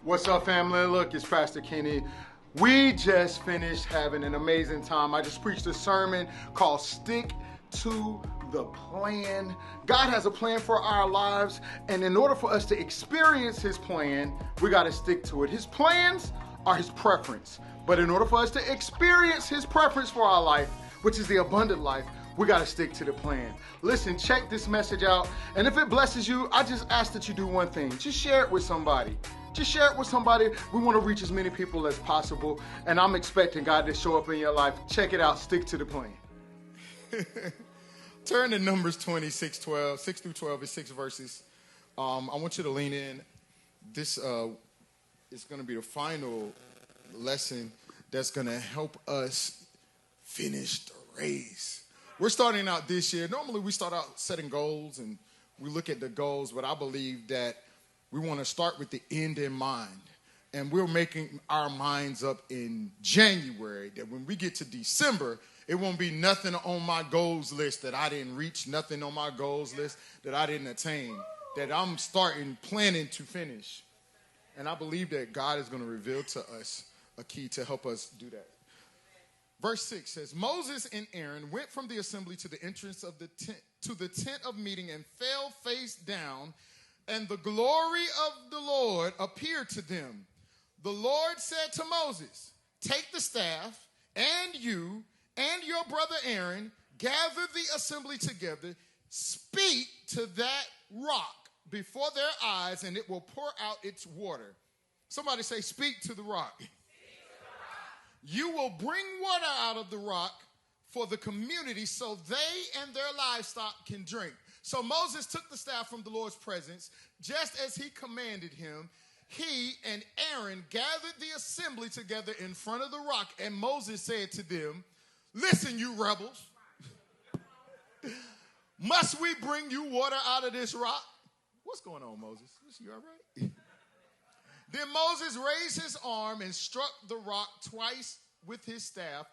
What's up, family? Look, it's Pastor Kenny. We just finished having an amazing time. I just preached a sermon called Stick to the Plan. God has a plan for our lives, and in order for us to experience his plan, we got to stick to it. His plans are his preference, but in order for us to experience his preference for our life, which is the abundant life, we got to stick to the plan. Listen, check this message out, and if it blesses you, I just ask that you do one thing. Just share it with somebody. Just share it with somebody. We want to reach as many people as possible, and I'm expecting God to show up in your life. Check it out. Stick to the plan. Turn to Numbers 26:12. 6 through 12 is 6 verses. I want you to lean in. This is going to be the final lesson that's going to help us finish the race. We're starting out this year. Normally we start out setting goals and we look at the goals, but I believe that we want to start with the end in mind. And we're making our minds up in January that when we get to December, it won't be nothing on my goals list that I didn't reach, nothing on my goals list that I didn't attain, that I'm planning to finish. And I believe that God is going to reveal to us a key to help us do that. Verse 6 says, Moses and Aaron went from the assembly to the entrance of the tent, to the tent of meeting, and fell face down, and the glory of the Lord appeared to them. The Lord said to Moses, take the staff, and you and your brother Aaron gather the assembly together, speak to that rock before their eyes, and it will pour out its water. Somebody say, speak to the rock. You will bring water out of the rock for the community so they and their livestock can drink. So Moses took the staff from the Lord's presence, just as he commanded him. He and Aaron gathered the assembly together in front of the rock, and Moses said to them, listen, you rebels, must we bring you water out of this rock? What's going on, Moses? You all right? Then Moses raised his arm and struck the rock twice with his staff.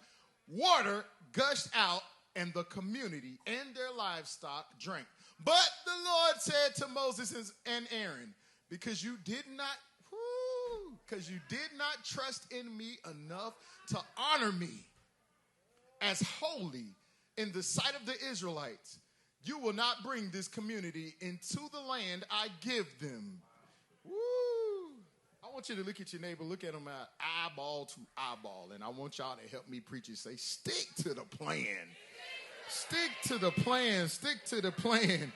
Water gushed out, and the community and their livestock drank. But the Lord said to Moses and Aaron, because you did not trust in me enough to honor me as holy in the sight of the Israelites, you will not bring this community into the land I give them. Woo! I want you to look at your neighbor, look at them eyeball to eyeball, and I want y'all to help me preach and say, stick to the plan. Stick to the plan. Stick to the plan.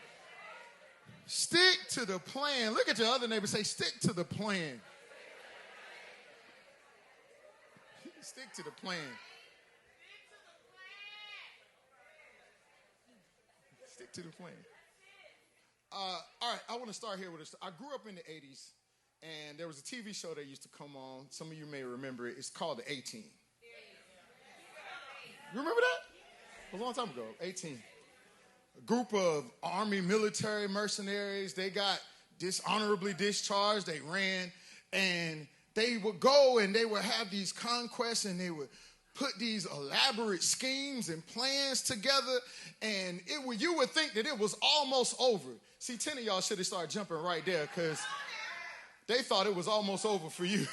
Stick to the plan. Look at your other neighbor, say, stick to the plan. Stick to the plan. Stick to the plan. All right, I want to start here with this. I grew up in the 80s, and there was a TV show that used to come on. Some of you may remember it. It's called The A-Team. You remember that? It was a long time ago, 18. A group of Army military mercenaries, they got dishonorably discharged. They ran, and they would go and they would have these conquests, and they would put these elaborate schemes and plans together, and you would think that it was almost over. See, 10 of y'all should have started jumping right there because they thought it was almost over for you.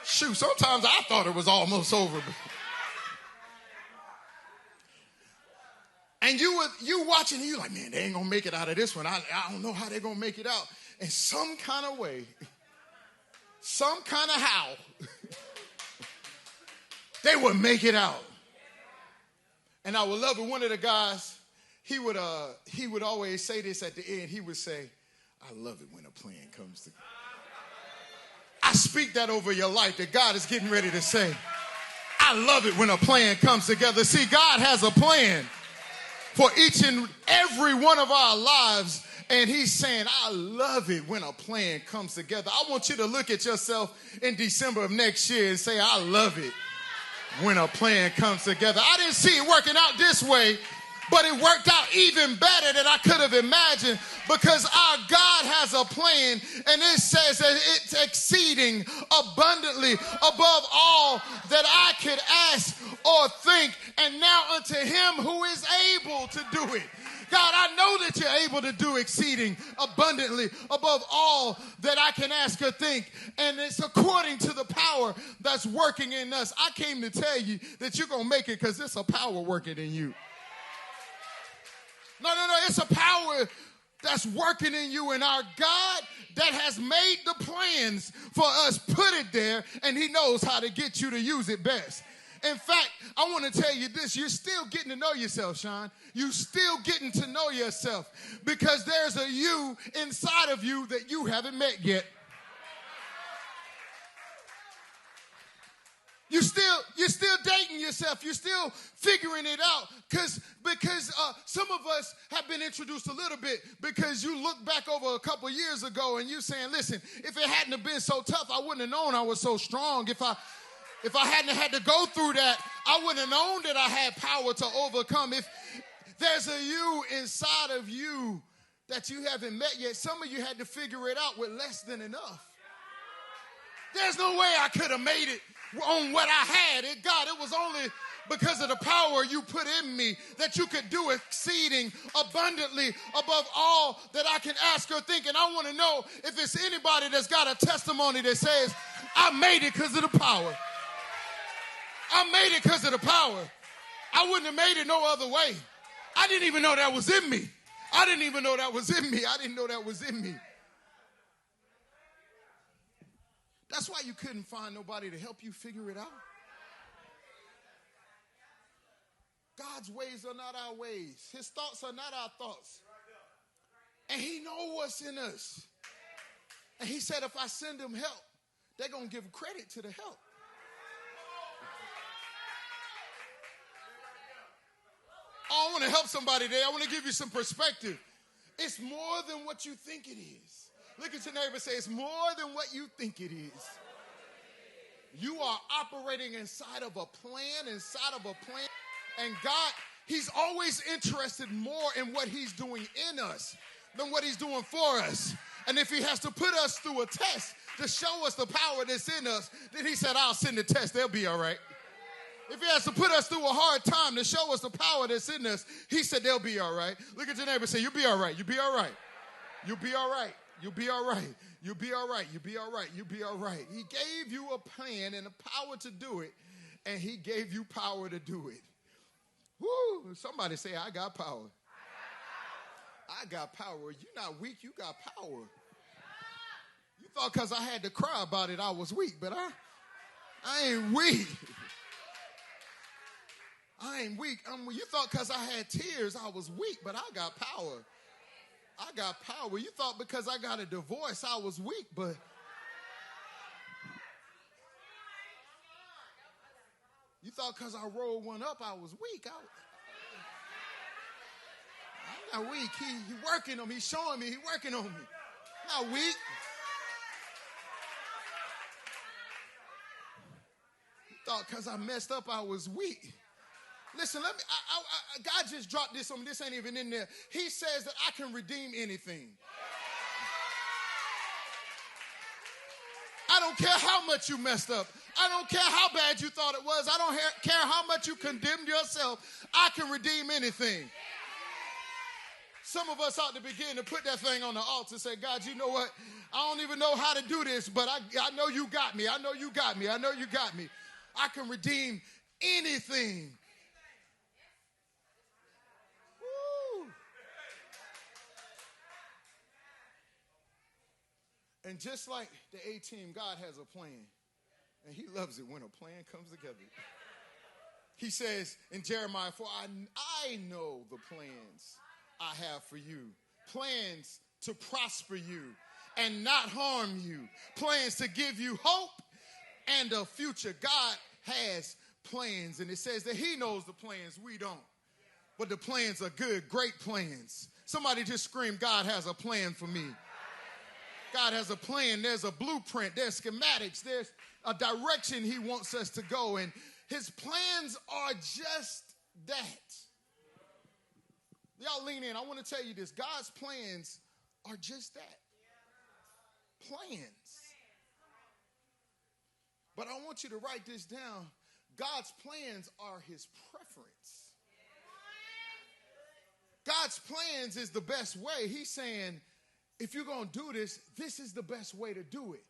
Shoot, sometimes I thought it was almost over. And you watching, and you're like, man, they ain't going to make it out of this one. I don't know how they're going to make it out. And some kind of way, some kind of how, they would make it out. And I would love it. One of the guys, he would always say this at the end. He would say, I love it when a plan comes together. I speak that over your life that God is getting ready to say, I love it when a plan comes together. See, God has a plan for each and every one of our lives. And he's saying, I love it when a plan comes together. I want you to look at yourself in December of next year and say, I love it when a plan comes together. I didn't see it working out this way, but it worked out even better than I could have imagined because our God has a plan, and it says that it's exceeding abundantly above all that I could ask or think. And now unto him who is able to do it. God, I know that you're able to do exceeding abundantly above all that I can ask or think. And it's according to the power that's working in us. I came to tell you that you're going to make it because it's a power working in you. No. It's a power that's working in you. And our God that has made the plans for us put it there, and he knows how to get you to use it best. In fact, I want to tell you this. You're still getting to know yourself, Sean. You're still getting to know yourself because there's a you inside of you that you haven't met yet. You're still dating yourself. You're still figuring it out because some of us have been introduced a little bit because you look back over a couple of years ago and you're saying, listen, if it hadn't have been so tough, I wouldn't have known I was so strong. If I hadn't had to go through that, I wouldn't have known that I had power to overcome. If there's a you inside of you that you haven't met yet, some of you had to figure it out with less than enough. There's no way I could have made it on what I had. God, it was only because of the power you put in me that you could do exceeding abundantly above all that I can ask or think. And I want to know if it's anybody that's got a testimony that says, I made it because of the power. I made it because of the power. I wouldn't have made it no other way. I didn't even know that was in me. I didn't even know that was in me. I didn't know that was in me. That's why you couldn't find nobody to help you figure it out. God's ways are not our ways. His thoughts are not our thoughts. And he knows what's in us. And he said, if I send them help, they're going to give credit to the help. Oh, I want to help somebody there. I want to give you some perspective. It's more than what you think it is. Look at your neighbor and say, it's more than what you think it is. You are operating inside of a plan. And God, he's always interested more in what he's doing in us than what he's doing for us. And if he has to put us through a test to show us the power that's in us, then he said, I'll send the test. They'll be all right. If he has to put us through a hard time to show us the power that's in us, he said, they'll be all right. Look at your neighbor and say, you'll be all right. You'll be all right. You'll be all right. You'll be all right. You'll be all right. You'll be all right. You'll be all right. He gave you a plan and a power to do it, and he gave you power to do it. Woo! Somebody say, I got power. I got power. You're not weak. You got power. You thought because I had to cry about it, I was weak, but I ain't weak. I ain't weak. You thought because I had tears, I was weak, but I got power. I got power. You thought because I got a divorce, I was weak, but you thought because I rolled one up, I was weak. I'm not weak. He working on me. He's showing me. He working on me. I'm not weak. You thought because I messed up, I was weak. Listen, God just dropped this on me. This ain't even in there. He says that I can redeem anything. I don't care how much you messed up. I don't care how bad you thought it was. I don't care how much you condemned yourself. I can redeem anything. Some of us ought to begin to put that thing on the altar and say, God, you know what? I don't even know how to do this, but I know you got me. I know you got me. I know you got me. I can redeem anything. And just like the A-team, God has a plan. And he loves it when a plan comes together. He says in Jeremiah 4, I know the plans I have for you. Plans to prosper you and not harm you. Plans to give you hope and a future. God has plans. And it says that he knows the plans. We don't. But the plans are good, great plans. Somebody just scream, God has a plan for me. God has a plan. There's a blueprint. There's schematics. There's a direction he wants us to go. And his plans are just that. Y'all lean in. I want to tell you this. God's plans are just that. Plans. But I want you to write this down. God's plans are his preference. God's plans is the best way. He's saying, if you're going to do this, this is the best way to do it.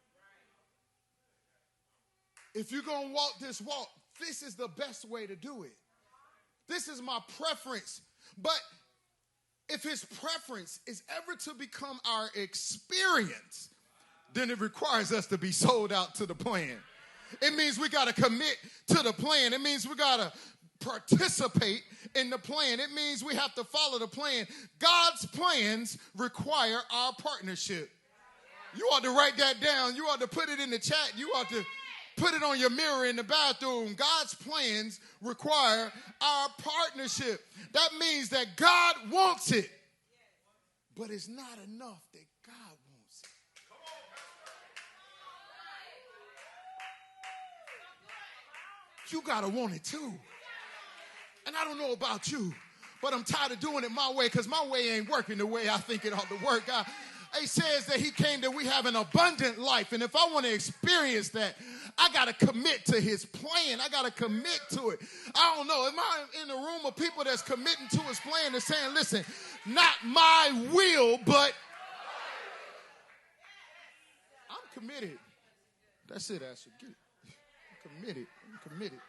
If you're going to walk this walk, this is the best way to do it. This is my preference. But if his preference is ever to become our experience, then it requires us to be sold out to the plan. It means we got to commit to the plan. It means we got to participate in the plan. It means we have to follow the plan. God's plans require our partnership. You ought to write that down. You ought to put it in the chat. You ought to put it on your mirror in the bathroom. God's plans require our partnership. That means that God wants it, but it's not enough that God wants it. You got to want it too. And I don't know about you, but I'm tired of doing it my way because my way ain't working the way I think it ought to work. He says that he came that we have an abundant life. And if I want to experience that, I got to commit to his plan. I got to commit to it. I don't know. Am I in a room of people that's committing to his plan and saying, listen, not my will, but I'm committed. That's it, Asher. Get it. I'm committed. I'm committed.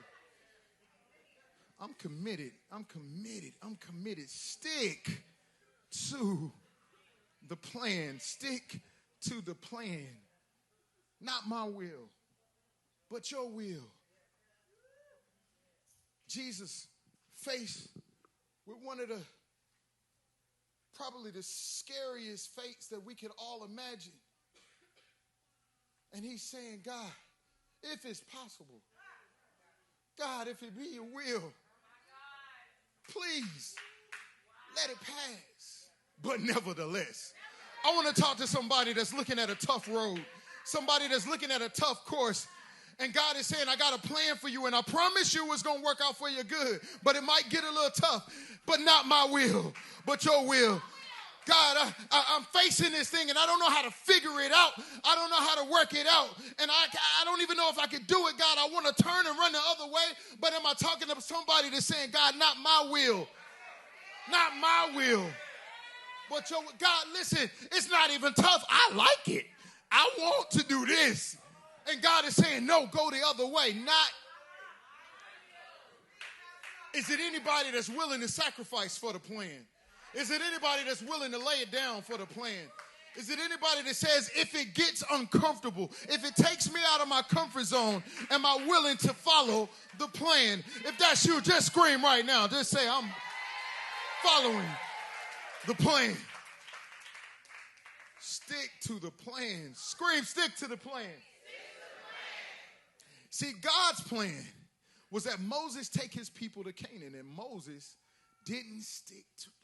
I'm committed. I'm committed. I'm committed. Stick to the plan. Stick to the plan. Not my will, but your will. Jesus faced with one of the probably the scariest fates that we could all imagine. And he's saying, God, if it's possible, God, if it be your will, please let it pass. But nevertheless, I want to talk to somebody that's looking at a tough road, somebody that's looking at a tough course. And God is saying, I got a plan for you, and I promise you it's going to work out for your good. But it might get a little tough, but not my will, but your will. God, I'm facing this thing, and I don't know how to figure it out. I don't know how to work it out. And I don't even know if I could do it, God. I want to turn and run the other way. But am I talking to somebody that's saying, God, not my will. Not my will. But your God, listen, it's not even tough. I like it. I want to do this. And God is saying, no, go the other way. Not. Is it anybody that's willing to sacrifice for the plan? Is it anybody that's willing to lay it down for the plan? Is it anybody that says, if it gets uncomfortable, if it takes me out of my comfort zone, am I willing to follow the plan? If that's you, just scream right now. Just say, I'm following the plan. Stick to the plan. Scream, stick to the plan. See, God's plan was that Moses take his people to Canaan, and Moses didn't stick to the plan.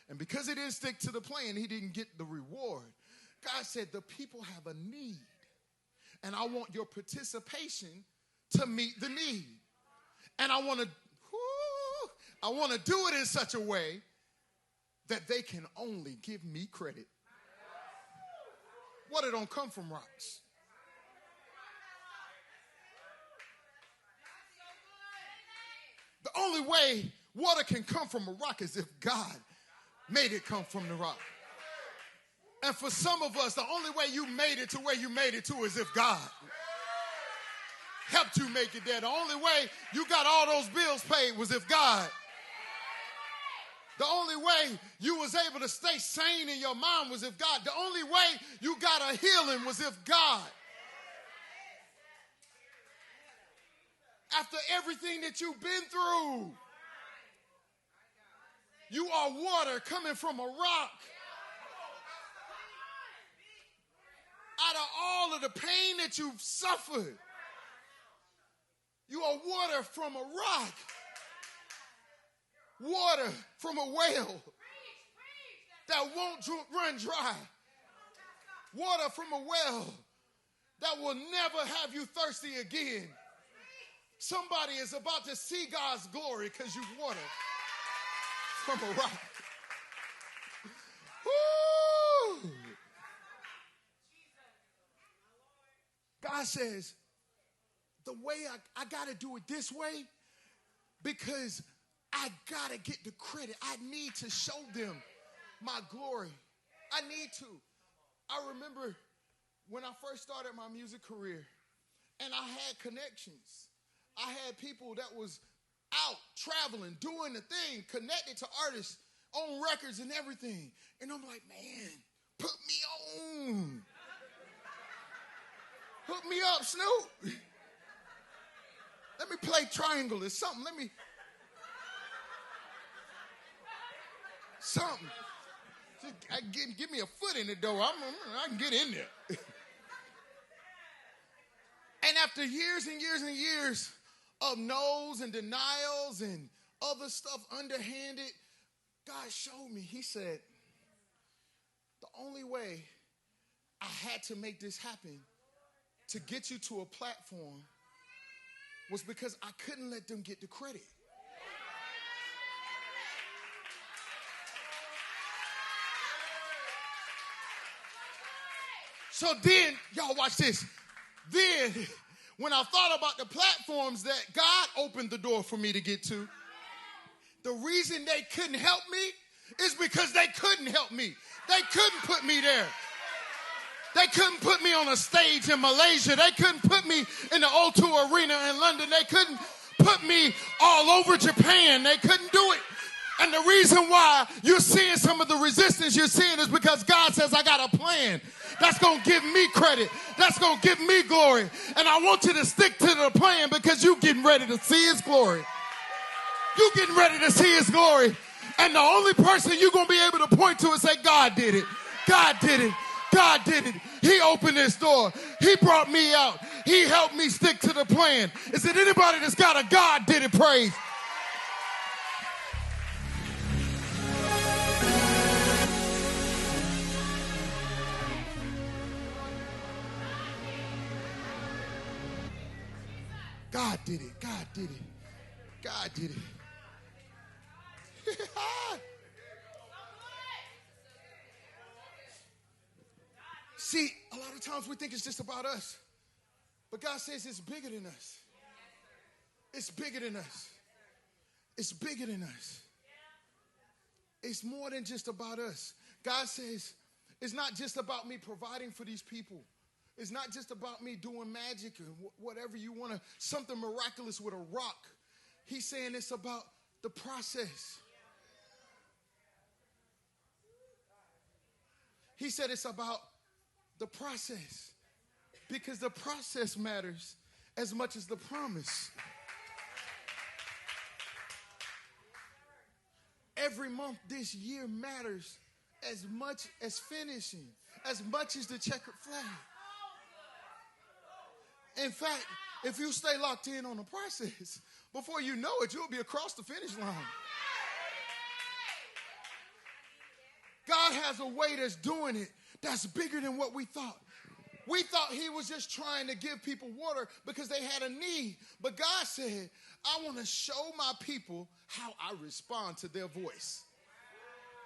And because he didn't stick to the plan, he didn't get the reward. God said, the people have a need, and I want your participation to meet the need. And I want to do it in such a way that they can only give me credit. Water don't come from rocks. The only way water can come from a rock is if God made it come from the rock. And for some of us, the only way you made it to where you made it to is if God helped you make it there. The only way you got all those bills paid was if God. The only way you was able to stay sane in your mind was if God. The only way you got a healing was if God. After everything that you've been through, you are water coming from a rock. Out of all of the pain that you've suffered, you are water from a rock. Water from a well that won't run dry. Water from a well that will never have you thirsty again. Somebody is about to see God's glory because you water from a rock. Woo! God says, the way I got to do it this way because I got to get the credit. I need to show them my glory. I need to. I remember when I first started my music career, and I had connections. I had people that was out traveling, doing the thing, connected to artists, on records and everything. And I'm like, man, put me on. Hook me up, Snoop. Let me play triangle or something. Something. Just, give me a foot in the door. I can get in there. And after years and years and years of no's and denials and other stuff underhanded, God showed me. He said, the only way I had to make this happen to get you to a platform was because I couldn't let them get the credit. So then, y'all watch this. Then, when I thought about the platforms that God opened the door for me to get to, the reason they couldn't help me is because they couldn't help me. They couldn't put me there. They couldn't put me on a stage in Malaysia. They couldn't put me in the O2 Arena in London. They couldn't put me all over Japan. They couldn't do it. And the reason why you're seeing some of the resistance you're seeing is because God says, I got a plan that's going to give me credit. That's going to give me glory. And I want you to stick to the plan because you're getting ready to see his glory. You're getting ready to see his glory. And the only person you're going to be able to point to and say, God did it. God did it. God did it. He opened this door. He brought me out. He helped me stick to the plan. Is it anybody that's got a God did it praise? God did it. God did it. God did it. See, a lot of times we think it's just about us. But God says it's bigger than us. It's bigger than us. It's bigger than us. It's more than just about us. God says it's not just about me providing for these people. It's not just about me doing magic or whatever you want to, something miraculous with a rock. He's saying it's about the process. He said it's about the process, because the process matters as much as the promise. Every month this year matters as much as finishing, as much as the checkered flag. In fact, if you stay locked in on the process, before you know it, you'll be across the finish line. God has a way that's doing it that's bigger than what we thought. We thought he was just trying to give people water because they had a need. But God said, I want to show my people how I respond to their voice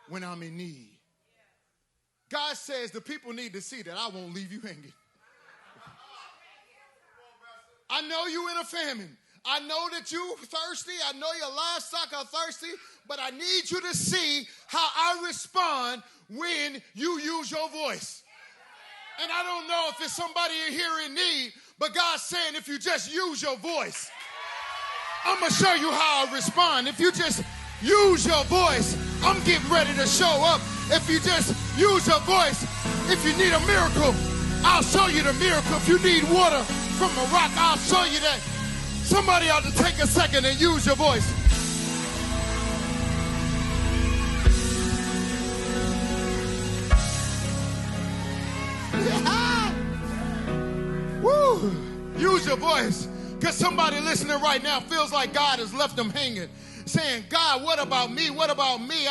when I'm in need. God says the people need to see that I won't leave you hanging. I know you in a famine. I know that you thirsty. I know your livestock are thirsty. But I need you to see how I respond when you use your voice. And I don't know if it's somebody here in need, but God's saying if you just use your voice, I'm going to show you how I respond. If you just use your voice, I'm getting ready to show up. If you just use your voice, if you need a miracle, I'll show you the miracle. If you need water from a rock, I'll show you that. Somebody ought to take a second and use your voice. Yeah. Woo. Use your voice. Because somebody listening right now feels like God has left them hanging, saying, God, what about me? What about me?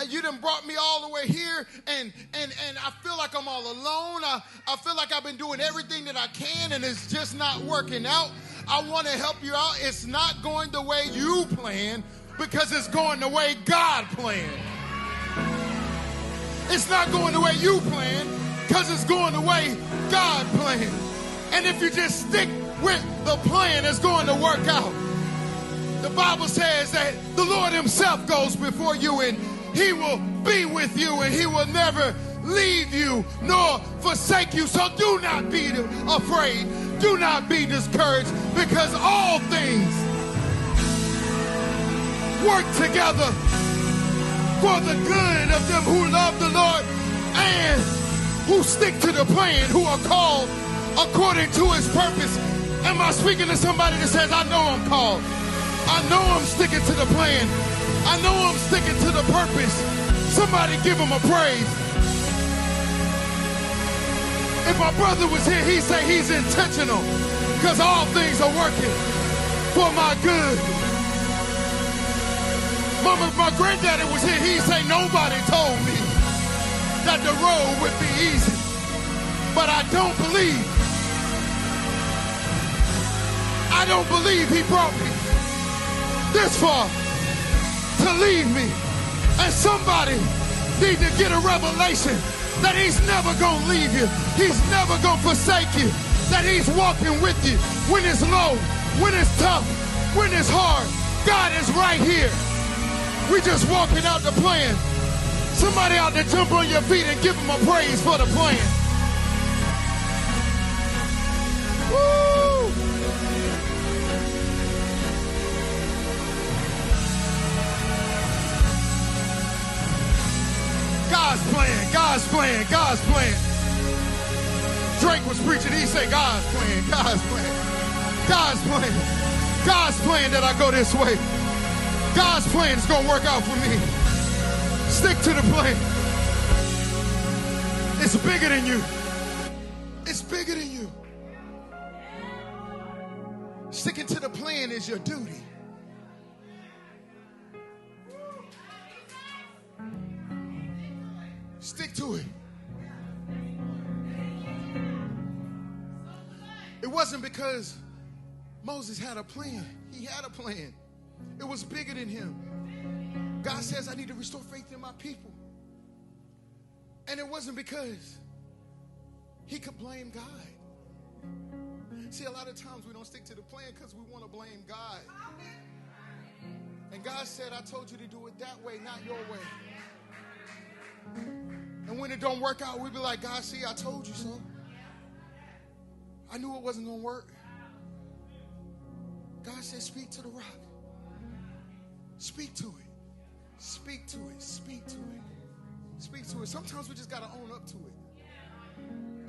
You done brought me all the way here, and I feel like I'm all alone. I feel like I've been doing everything that I can, and it's just not working out. I want to help you out. It's not going the way you planned because it's going the way God planned. It's not going the way you planned because it's going the way God planned. And if you just stick with the plan, it's going to work out. The Bible says that the Lord himself goes before you, and he will be with you, and he will never leave you nor forsake you. So do not be afraid. Do not be discouraged, because all things work together for the good of them who love the Lord and who stick to the plan, who are called according to his purpose. Am I speaking to somebody that says, I know I'm called? I know I'm sticking to the plan. I know I'm sticking to the purpose. Somebody give him a praise. If my brother was here, he'd say he's intentional, because all things are working for my good. Mama, if my granddaddy was here, he'd say nobody told me that the road would be easy. But I don't believe he brought me this far to leave me. And somebody need to get a revelation that he's never gonna leave you. He's never gonna forsake you. That he's walking with you when it's low, when it's tough, when it's hard. God is right here. We just walking out the plan. Somebody out there jump on your feet and give him a praise for the plan. Woo! God's plan, God's plan, God's plan. Drake was preaching, he said, God's plan, God's plan, God's plan, God's plan that I go this way. God's plan is going to work out for me. Stick to the plan. It's bigger than you. It's bigger than you. Sticking to the plan is your duty. Stick to it. It wasn't because Moses had a plan. He had a plan. It was bigger than him. God says, I need to restore faith in my people. And it wasn't because he could blame God. See, a lot of times we don't stick to the plan because we want to blame God. And God said, I told you to do it that way, not your way. And when it don't work out, we be like, God, see, I told you so. I knew it wasn't going to work. God said, speak to the rock. Speak to it. Speak to it. Speak to it. Speak to it. Sometimes we just got to own up to it.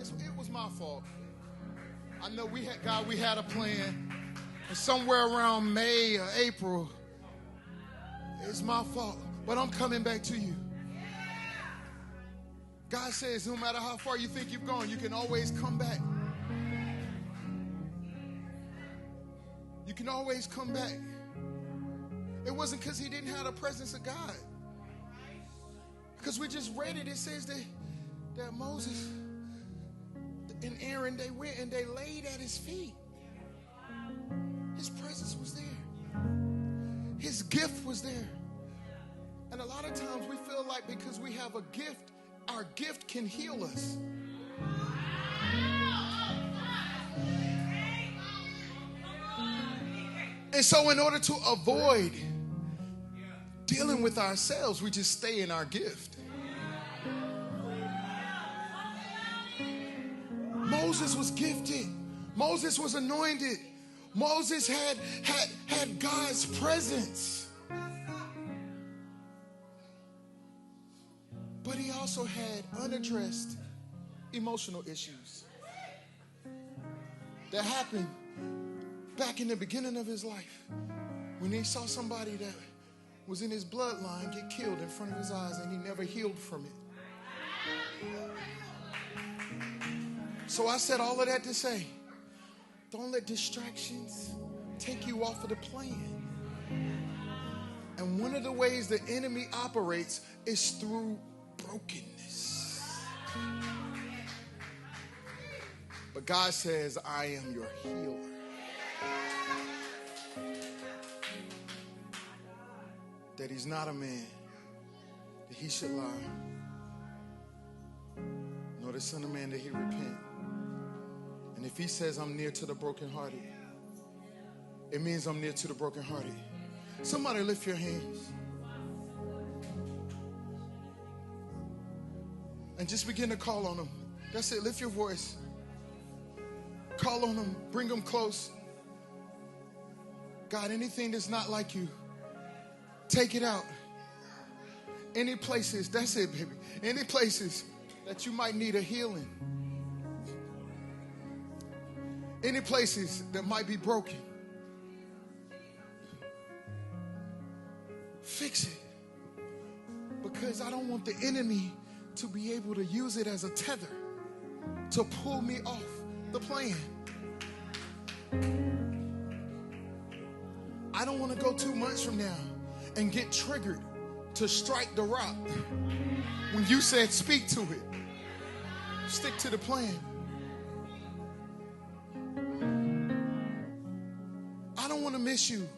It was my fault. I know we had a plan. And somewhere around May or April, it's my fault. But I'm coming back to you. God says, no matter how far you think you've gone, you can always come back. You can always come back. It wasn't because he didn't have the presence of God. Because we just read it. It says that Moses and Aaron, they went and they laid at his feet. His presence was there. His gift was there. And a lot of times we feel like because we have a gift, our gift can heal us. And so in order to avoid dealing with ourselves, we just stay in our gift. Moses was gifted. Moses was anointed. Moses had God's presence. But he also had unaddressed emotional issues that happened back in the beginning of his life when he saw somebody that was in his bloodline get killed in front of his eyes and he never healed from it. So I said all of that to say, don't let distractions take you off of the plan. And one of the ways the enemy operates is through brokenness. But God says, I am your healer. That he's not a man that he should lie, nor the son of man that he repent. And if he says I'm near to the brokenhearted, it means I'm near to the brokenhearted. Somebody lift your hands. And just begin to call on him. That's it. Lift your voice. Call on him. Bring him close. God, anything that's not like you, take it out. Any places, that's it, baby. Any places that you might need a healing. Any places that might be broken. Fix it. Because I don't want the enemy to be able to use it as a tether to pull me off the plan. I don't want to go 2 months from now and get triggered to strike the rock when you said speak to it. Stick to the plan. I don't want to miss you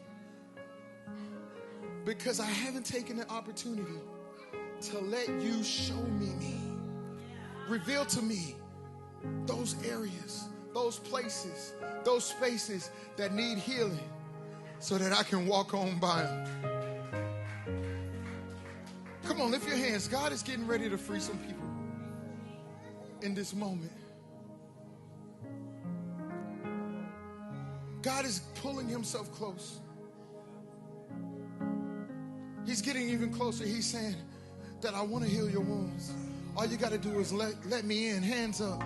because I haven't taken the opportunity to let you show me. Reveal to me those areas, those places, those spaces that need healing so that I can walk on by them. Come on, lift your hands. God is getting ready to free some people in this moment. God is pulling himself close. He's getting even closer. He's saying that I want to heal your wounds. All you got to do is let me in. Hands up.